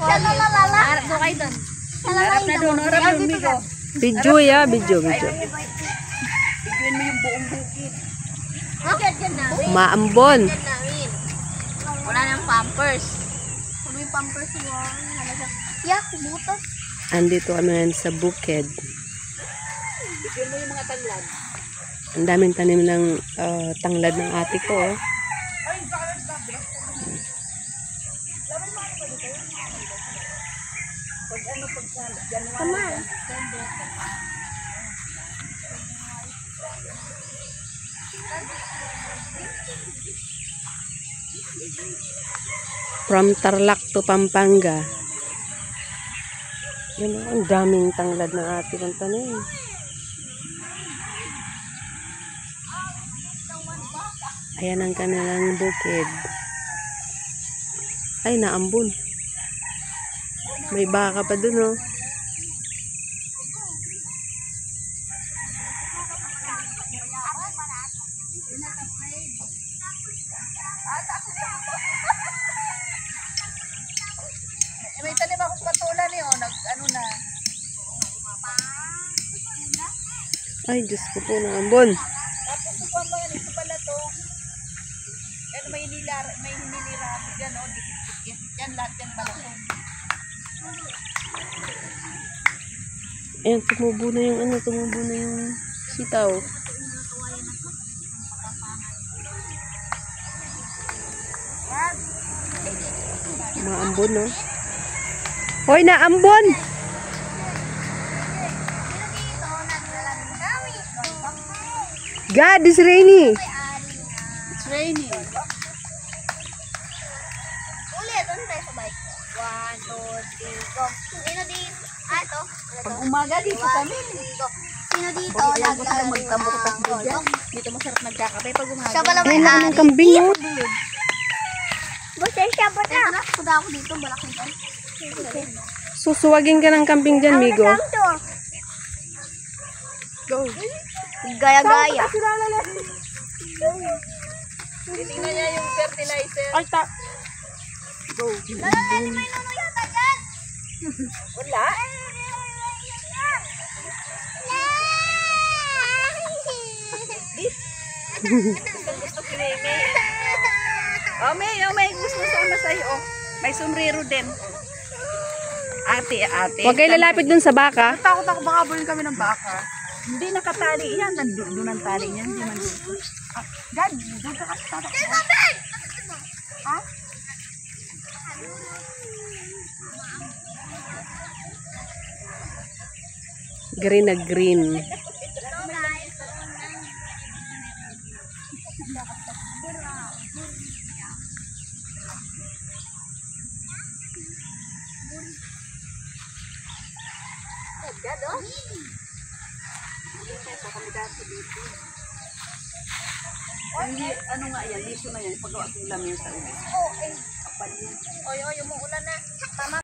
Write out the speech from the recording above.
Harap doon kayo doon. Harap na doon, harap doon, Migo. Video ya, video. Bigyan mo yung buong bukid. Maambon. Wala nang pampers. Sabi yung pampers mo. Yak, butos. Andito kami ngayon sa bukid. Bigyan mo yung mga tanglad. Ang daming tanim ng tanglad ng ate ko. Oh. From Tarlac to Pampanga. Yan, ang daming tanglad ng ate ng tanim. Ayan ang kanilang bukid. Ay, naambun. May baka pa dun, oh. May tanim akong patulan eh, oh. Ano na. Ay, Diyos ko po, naambun. Tapos sukuan mga nito pala to. Yan, may hinilira. Yan, oh, dikit-dikit. Yan, lahat yan balatong. Ayan, tumubo na yung sitaw. Maambon, no? Hoy, naambon! God, it's rainy. It's raining. Ulit, ano tayo sa bike? 1, 2, 3, go. Sino dito? Ito. Pag umaga dito kami. Sino dito? Ayan ko sila magtambukas dyan. Dito masarap nagkakape pag umaga. Siya pala Ay, naku ng kambing, no? Basta siya ba na? Punta ako dito, malaki dyan. Susuwagin ka ng kambing dyan, Migo. Go. Gaya-gaya. Titingnan niya yung fertilizer. Ay, Go. May nuno yata dyan. Wala. Gusto ko may gusto sama sa'yo. Oh. May sombrero din. Ate. huwag kayo lalapit dun sa baka. Takot ako baka bulin kami ng baka. Hindi nakatali yan. Nandun ang tali niya. Hindi man dito. Dad, doon ka kasi tatak mo. Ha? Green na green. Ano nga yan? Dito na yan. Pagawa ng lamin sa ulis. Kapal yan. Oy, umuulan na. Tama.